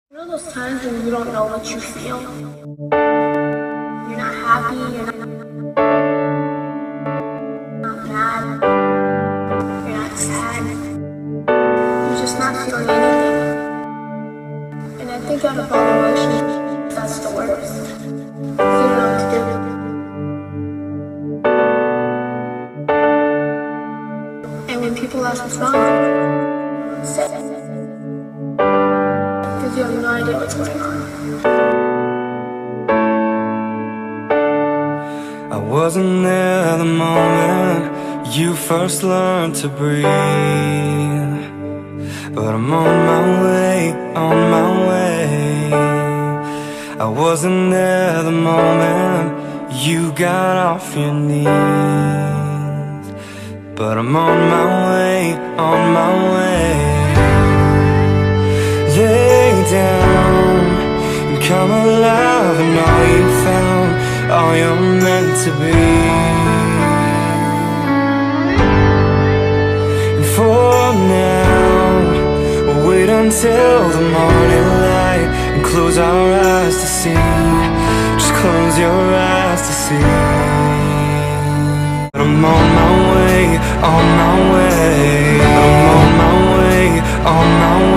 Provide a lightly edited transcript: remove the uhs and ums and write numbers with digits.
You know those times when you don't know what you feel? You're not happy, you're not mad, you're not sad. You're just not feeling anything. And I think out of all emotions, that's the worst. You don't know what to do. And when people ask what's wrong, say it. Because you have no idea what's going on. I wasn't there the moment you first learned to breathe, but I'm on my way, on my way. I wasn't there the moment you got off your knees, but I'm on my way, on my way. Lay down and come alive, and all you found, all you're meant to be. And for now, we'll wait until the morning light and close our eyes to see. Just close your eyes to see. But I'm on my way, on my way. I'm on my way, on my way.